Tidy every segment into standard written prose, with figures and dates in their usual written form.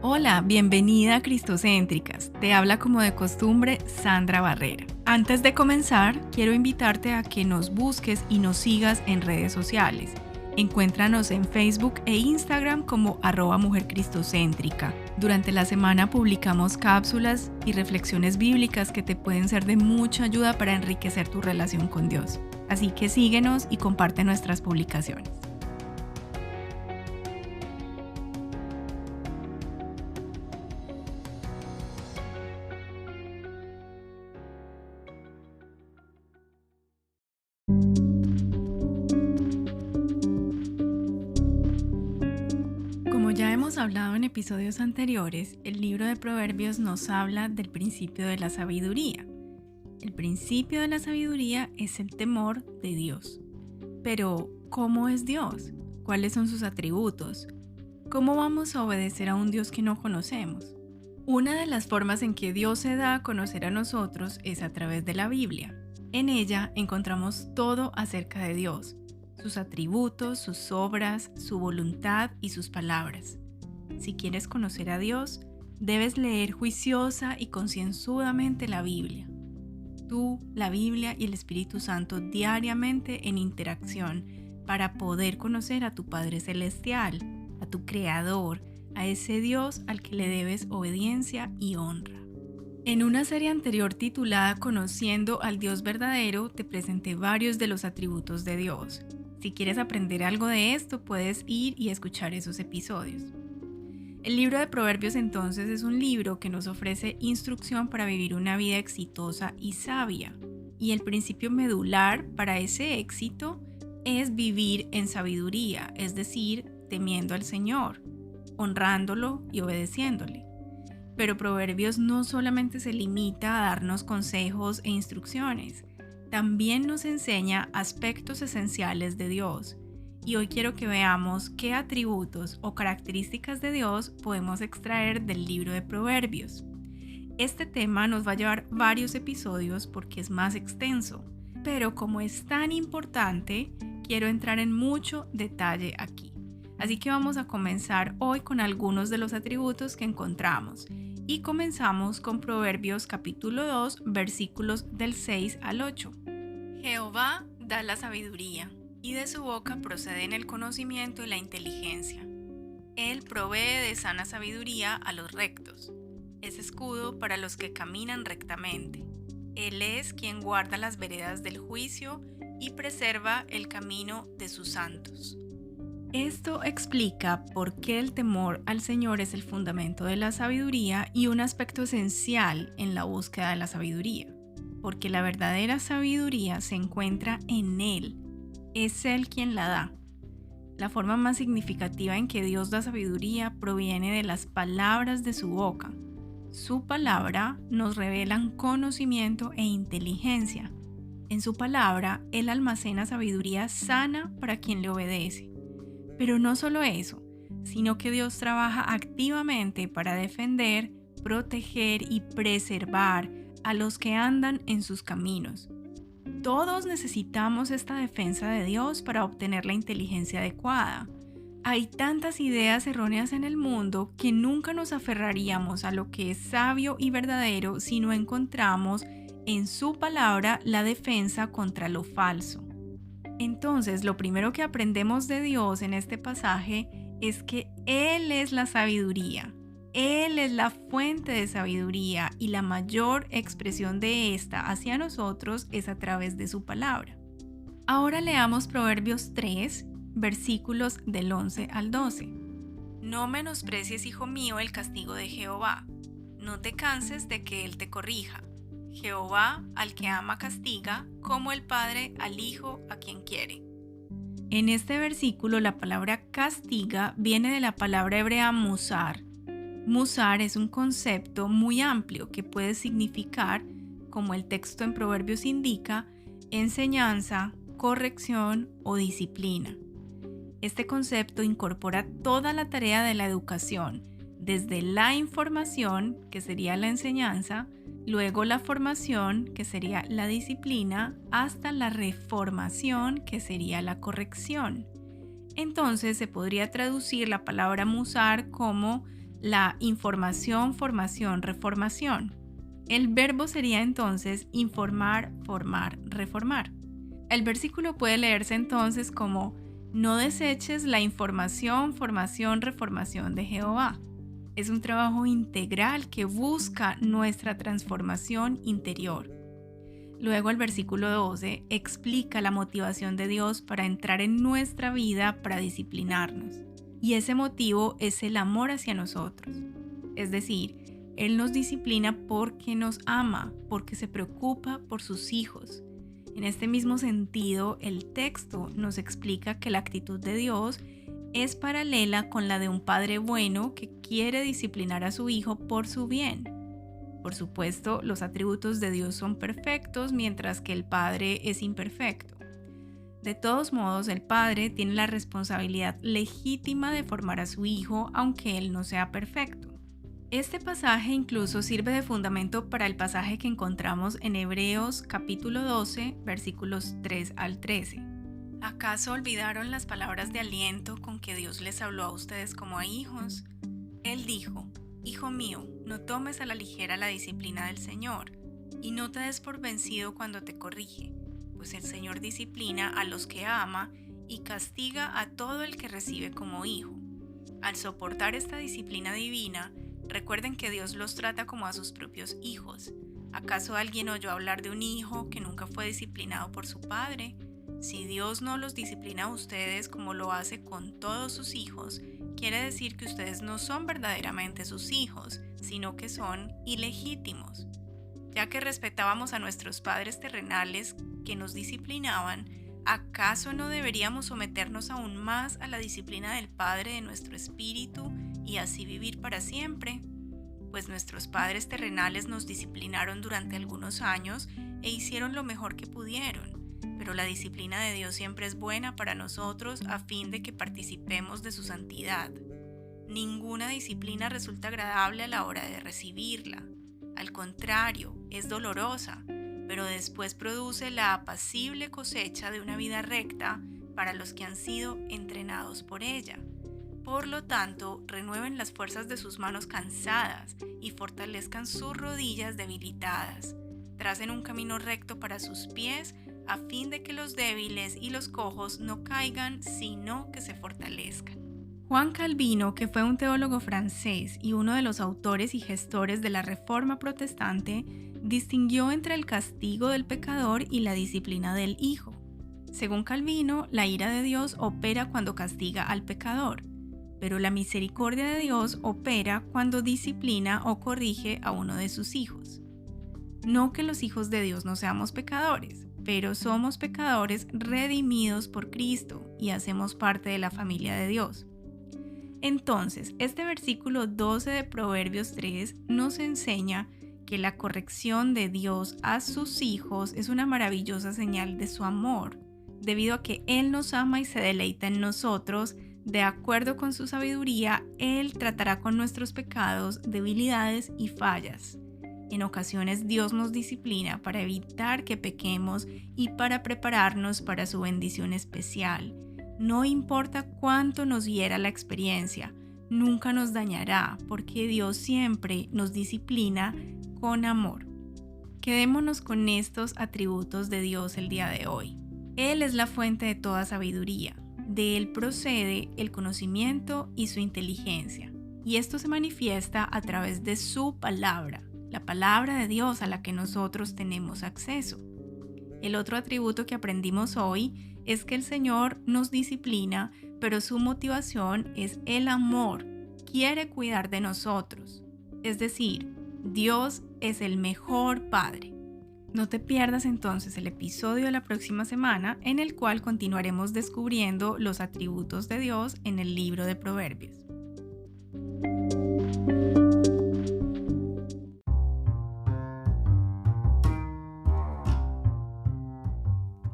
Hola, bienvenida a Cristocéntricas. Te habla como de costumbre Sandra Barrera. Antes de comenzar, quiero invitarte a que nos busques y nos sigas en redes sociales. Encuéntranos en Facebook e Instagram como @mujercristocéntrica. Durante la semana publicamos cápsulas y reflexiones bíblicas que te pueden ser de mucha ayuda para enriquecer tu relación con Dios. Así que síguenos y comparte nuestras publicaciones. Como ya hemos hablado en episodios anteriores, el libro de Proverbios nos habla del principio de la sabiduría. El principio de la sabiduría es el temor de Dios. Pero, ¿cómo es Dios? ¿Cuáles son sus atributos? ¿Cómo vamos a obedecer a un Dios que no conocemos? Una de las formas en que Dios se da a conocer a nosotros es a través de la Biblia. En ella encontramos todo acerca de Dios, sus atributos, sus obras, su voluntad y sus palabras. Si quieres conocer a Dios, debes leer juiciosa y concienzudamente la Biblia. Tú, la Biblia y el Espíritu Santo diariamente en interacción para poder conocer a tu Padre Celestial, a tu Creador, a ese Dios al que le debes obediencia y honra. En una serie anterior titulada Conociendo al Dios verdadero, te presenté varios de los atributos de Dios. Si quieres aprender algo de esto, puedes ir y escuchar esos episodios. El libro de Proverbios entonces es un libro que nos ofrece instrucción para vivir una vida exitosa y sabia. Y el principio medular para ese éxito es vivir en sabiduría, es decir, temiendo al Señor, honrándolo y obedeciéndole. Pero Proverbios no solamente se limita a darnos consejos e instrucciones, también nos enseña aspectos esenciales de Dios. Y hoy quiero que veamos qué atributos o características de Dios podemos extraer del libro de Proverbios. Este tema nos va a llevar varios episodios porque es más extenso, pero como es tan importante, quiero entrar en mucho detalle aquí. Así que vamos a comenzar hoy con algunos de los atributos que encontramos. Y comenzamos con Proverbios capítulo 2, versículos del 6 al 8. Jehová da la sabiduría, y de su boca proceden el conocimiento y la inteligencia. Él provee de sana sabiduría a los rectos. Es escudo para los que caminan rectamente. Él es quien guarda las veredas del juicio y preserva el camino de sus santos. Esto explica por qué el temor al Señor es el fundamento de la sabiduría y un aspecto esencial en la búsqueda de la sabiduría. Porque la verdadera sabiduría se encuentra en Él. Es Él quien la da. La forma más significativa en que Dios da sabiduría proviene de las palabras de su boca. Su palabra nos revelan conocimiento e inteligencia. En su palabra, Él almacena sabiduría sana para quien le obedece. Pero no solo eso, sino que Dios trabaja activamente para defender, proteger y preservar a los que andan en sus caminos. Todos necesitamos esta defensa de Dios para obtener la inteligencia adecuada. Hay tantas ideas erróneas en el mundo que nunca nos aferraríamos a lo que es sabio y verdadero si no encontramos en su palabra la defensa contra lo falso. Entonces, lo primero que aprendemos de Dios en este pasaje es que Él es la sabiduría. Él es la fuente de sabiduría y la mayor expresión de esta hacia nosotros es a través de su palabra. Ahora leamos Proverbios 3, versículos del 11 al 12. No menosprecies, hijo mío, el castigo de Jehová. No te canses de que Él te corrija. Jehová al que ama castiga, como el padre al hijo a quien quiere. En este versículo la palabra castiga viene de la palabra hebrea musar. Musar es un concepto muy amplio que puede significar, como el texto en Proverbios indica, enseñanza, corrección o disciplina. Este concepto incorpora toda la tarea de la educación, desde la información, que sería la enseñanza, luego la formación, que sería la disciplina, hasta la reformación, que sería la corrección. Entonces se podría traducir la palabra musar como la información, formación, reformación. El verbo sería entonces informar, formar, reformar. El versículo puede leerse entonces como: no deseches la información, formación, reformación de Jehová. Es un trabajo integral que busca nuestra transformación interior. Luego el versículo 12 explica la motivación de Dios para entrar en nuestra vida para disciplinarnos. Y ese motivo es el amor hacia nosotros. Es decir, Él nos disciplina porque nos ama, porque se preocupa por sus hijos. En este mismo sentido, el texto nos explica que la actitud de Dios es paralela con la de un padre bueno que quiere disciplinar a su hijo por su bien. Por supuesto, los atributos de Dios son perfectos, mientras que el Padre es imperfecto. De todos modos, el Padre tiene la responsabilidad legítima de formar a su hijo, aunque él no sea perfecto. Este pasaje incluso sirve de fundamento para el pasaje que encontramos en Hebreos capítulo 12, versículos 3 al 13. ¿Acaso olvidaron las palabras de aliento con que Dios les habló a ustedes como a hijos? Él dijo: Hijo mío, no tomes a la ligera la disciplina del Señor, y no te des por vencido cuando te corrige, pues el Señor disciplina a los que ama y castiga a todo el que recibe como hijo. Al soportar esta disciplina divina, recuerden que Dios los trata como a sus propios hijos. ¿Acaso alguien oyó hablar de un hijo que nunca fue disciplinado por su padre? Si Dios no los disciplina a ustedes como lo hace con todos sus hijos, quiere decir que ustedes no son verdaderamente sus hijos, sino que son ilegítimos. Ya que respetábamos a nuestros padres terrenales que nos disciplinaban, ¿acaso no deberíamos someternos aún más a la disciplina del Padre de nuestro espíritu y así vivir para siempre? Pues nuestros padres terrenales nos disciplinaron durante algunos años e hicieron lo mejor que pudieron. Pero la disciplina de Dios siempre es buena para nosotros a fin de que participemos de su santidad. Ninguna disciplina resulta agradable a la hora de recibirla. Al contrario, es dolorosa, pero después produce la apacible cosecha de una vida recta para los que han sido entrenados por ella. Por lo tanto, renueven las fuerzas de sus manos cansadas y fortalezcan sus rodillas debilitadas. Tracen un camino recto para sus pies, a fin de que los débiles y los cojos no caigan, sino que se fortalezcan. Juan Calvino, que fue un teólogo francés y uno de los autores y gestores de la Reforma Protestante, distinguió entre el castigo del pecador y la disciplina del Hijo. Según Calvino, la ira de Dios opera cuando castiga al pecador, pero la misericordia de Dios opera cuando disciplina o corrige a uno de sus hijos. No que los hijos de Dios no seamos pecadores, pero somos pecadores redimidos por Cristo y hacemos parte de la familia de Dios. Entonces, este versículo 12 de Proverbios 3 nos enseña que la corrección de Dios a sus hijos es una maravillosa señal de su amor, debido a que Él nos ama y se deleita en nosotros. De acuerdo con su sabiduría, Él tratará con nuestros pecados, debilidades y fallas. En ocasiones Dios nos disciplina para evitar que pequemos y para prepararnos para su bendición especial. No importa cuánto nos hiera la experiencia, nunca nos dañará, porque Dios siempre nos disciplina con amor. Quedémonos con estos atributos de Dios el día de hoy. Él es la fuente de toda sabiduría. De Él procede el conocimiento y su inteligencia. Y esto se manifiesta a través de su palabra, la palabra de Dios a la que nosotros tenemos acceso. El otro atributo que aprendimos hoy es que el Señor nos disciplina, pero su motivación es el amor. Quiere cuidar de nosotros. Es decir, Dios es el mejor Padre. No te pierdas entonces el episodio de la próxima semana, en el cual continuaremos descubriendo los atributos de Dios en el libro de Proverbios.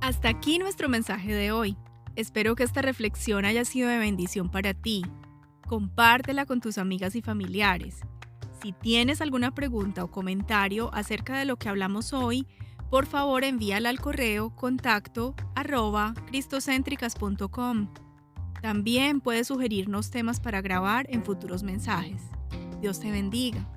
Hasta aquí nuestro mensaje de hoy. Espero que esta reflexión haya sido de bendición para ti. Compártela con tus amigas y familiares. Si tienes alguna pregunta o comentario acerca de lo que hablamos hoy, por favor envíala al correo contacto@cristocentricas.com. También puedes sugerirnos temas para grabar en futuros mensajes. Dios te bendiga.